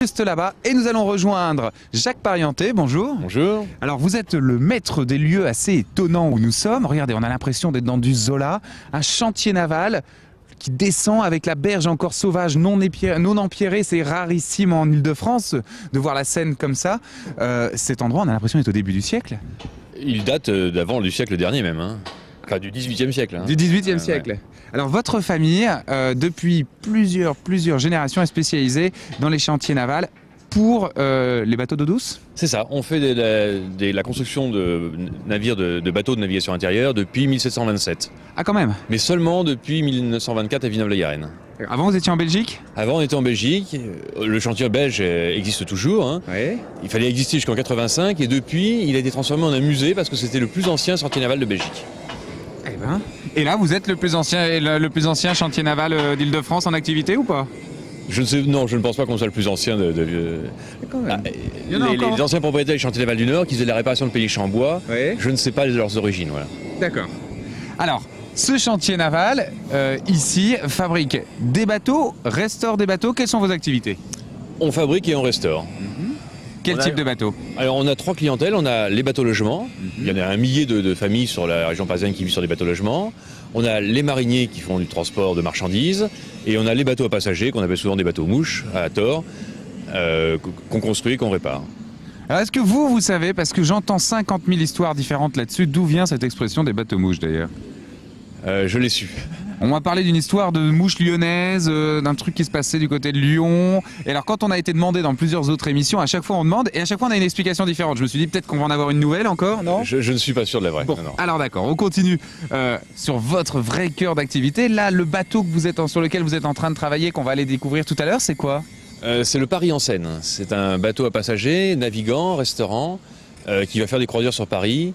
juste là-bas et nous allons rejoindre Jacques Parienté. Bonjour. Bonjour. Alors vous êtes le maître des lieux assez étonnants où nous sommes. Regardez, on a l'impression d'être dans du Zola, un chantier naval qui descend avec la berge encore sauvage, non empierrée. C'est rarissime en Île-de-France de voir la Seine comme ça. Cet endroit, on a l'impression d'être au début du siècle. Il date d'avant du siècle dernier même, hein. Enfin du 18e siècle. Hein. Du 18e siècle. Ouais. Alors votre famille, depuis plusieurs générations, est spécialisée dans les chantiers navals pour les bateaux d'eau douce. C'est ça, on fait la construction de navires, de bateaux de navigation intérieure depuis 1727. Ah quand même. Mais seulement depuis 1924 à Villeneuve-la-Garenne. Avant vous étiez en Belgique? Avant on était en Belgique, le chantier belge existe toujours. Hein. Ouais. Il fallait exister jusqu'en 85 et depuis il a été transformé en un musée parce que c'était le plus ancien chantier naval de Belgique. Eh ben. Et là vous êtes le plus ancien chantier naval d'Île-de-France en activité ou pas? Non, je ne pense pas qu'on soit le plus ancien les anciens propriétaires du chantier naval du Nord qui faisaient la réparation de péniches en bois, ouais. Je ne sais pas leurs origines. Voilà. D'accord. Alors, ce chantier naval, ici, fabrique des bateaux, restaure des bateaux. Quelles sont vos activités? On fabrique et on restaure. Quel type de bateau? Alors on a trois clientèles, on a les bateaux logements, il y en a un millier de familles sur la région parisienne qui vivent sur des bateaux logements, on a les mariniers qui font du transport de marchandises, et on a les bateaux à passagers, qu'on appelle souvent des bateaux mouches, à tort, qu'on construit et qu'on répare. Alors est-ce que vous savez, parce que j'entends 50 000 histoires différentes là-dessus, d'où vient cette expression des bateaux mouches d'ailleurs? Je l'ai su. On m'a parlé d'une histoire de mouche lyonnaise, d'un truc qui se passait du côté de Lyon. Et alors quand on a été demandé dans plusieurs autres émissions, à chaque fois on demande et à chaque fois on a une explication différente. Je me suis dit peut-être qu'on va en avoir une nouvelle encore, non? Je ne suis pas sûr de la vraie. Bon, non. Alors d'accord, on continue sur votre vrai cœur d'activité. Là, le bateau sur lequel vous êtes en train de travailler, qu'on va aller découvrir tout à l'heure, c'est quoi? C'est le Paris en Seine. C'est un bateau à passagers, navigant, restaurant, qui va faire des croisières sur Paris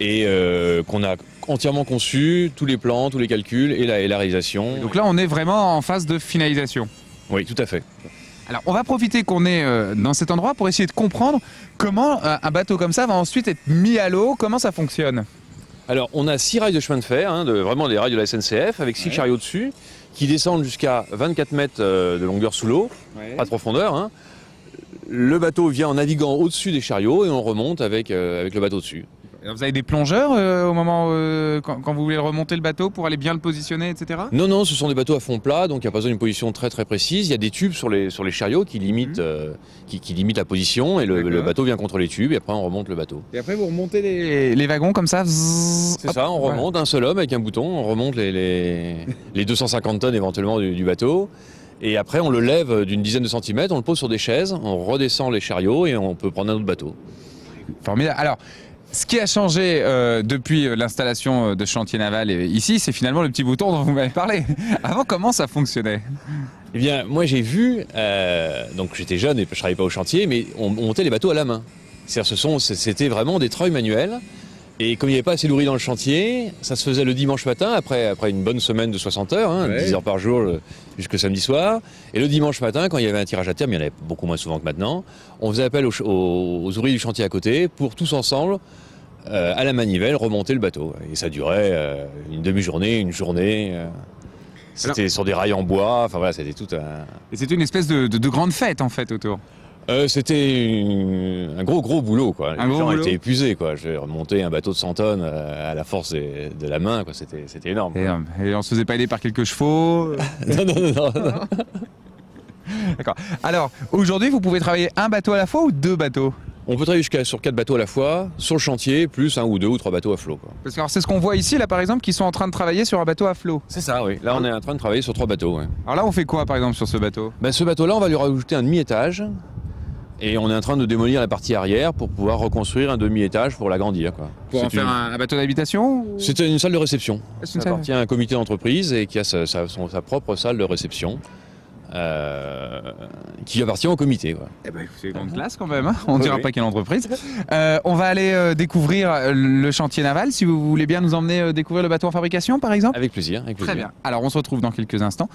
et qu'on a entièrement conçu, tous les plans, tous les calculs et la réalisation. Donc là, on est vraiment en phase de finalisation. Oui, tout à fait. Alors, on va profiter qu'on est dans cet endroit pour essayer de comprendre comment un bateau comme ça va ensuite être mis à l'eau, comment ça fonctionne. Alors, on a 6 rails de chemin de fer, hein, vraiment des rails de la SNCF, avec 6 chariots dessus, qui descendent jusqu'à 24 mètres de longueur sous l'eau, pas de profondeur. Hein. Le bateau vient en naviguant au-dessus des chariots et on remonte avec le bateau dessus. Vous avez des plongeurs au moment quand vous voulez remonter le bateau pour aller bien le positionner, etc. Non, ce sont des bateaux à fond plat, donc il n'y a pas besoin d'une position très précise. Il y a des tubes sur les chariots qui limitent, qui limitent la position et le bateau vient contre les tubes et après on remonte le bateau. Et après vous remontez les wagons comme ça. C'est ça, on remonte un seul homme avec un bouton, on remonte les 250 tonnes éventuellement du bateau. Et après on le lève d'une dizaine de centimètres, on le pose sur des chaises, on redescend les chariots et on peut prendre un autre bateau. Formidable. Alors, ce qui a changé depuis l'installation de chantier naval ici, c'est finalement le petit bouton dont vous m'avez parlé. Avant, comment ça fonctionnait? Eh bien, moi j'ai vu, donc j'étais jeune et je ne travaillais pas au chantier, mais on montait les bateaux à la main. C'était vraiment des treuils manuels. Et comme il n'y avait pas assez d'ouvriers dans le chantier, ça se faisait le dimanche matin, après une bonne semaine de 60 heures, hein, 10 heures par jour jusqu'au samedi soir. Et le dimanche matin, quand il y avait un tirage à terme, il y en avait beaucoup moins souvent que maintenant, on faisait appel aux ouvriers du chantier à côté pour tous ensemble, à la manivelle, remonter le bateau. Et ça durait une demi-journée, une journée. C'était sur des rails en bois, enfin voilà, c'était tout un... Et c'était une espèce de grande fête en fait autour. C'était un gros boulot, quoi. Les gens étaient épuisés, quoi. J'ai remonté un bateau de 100 tonnes à la force de la main, quoi. C'était énorme. Et on se faisait pas aider par quelques chevaux? Non. D'accord. Alors, aujourd'hui, vous pouvez travailler un bateau à la fois ou 2 bateaux? On peut travailler sur 4 bateaux à la fois, sur le chantier, plus 1 ou 2 ou 3 bateaux à flot, quoi. Parce que c'est ce qu'on voit ici, là, par exemple, qui sont en train de travailler sur un bateau à flot. C'est ça, oui. Là, on est en train de travailler sur 3 bateaux, ouais. Alors là, on fait quoi, par exemple, sur ce bateau? Ce bateau-là, on va lui rajouter un demi-étage. Et on est en train de démolir la partie arrière pour pouvoir reconstruire un demi-étage pour l'agrandir, quoi. Pour en faire un bateau d'habitation? C'était une salle de réception. Ça appartient à un comité d'entreprise et qui a sa propre salle de réception qui appartient au comité. Ouais. Eh ben, c'est grande classe quand même, hein. On ne dira pas quelle entreprise. On va aller découvrir le chantier naval. Si vous voulez bien nous emmener découvrir le bateau en fabrication, par exemple? Avec plaisir. Très bien. Alors on se retrouve dans quelques instants.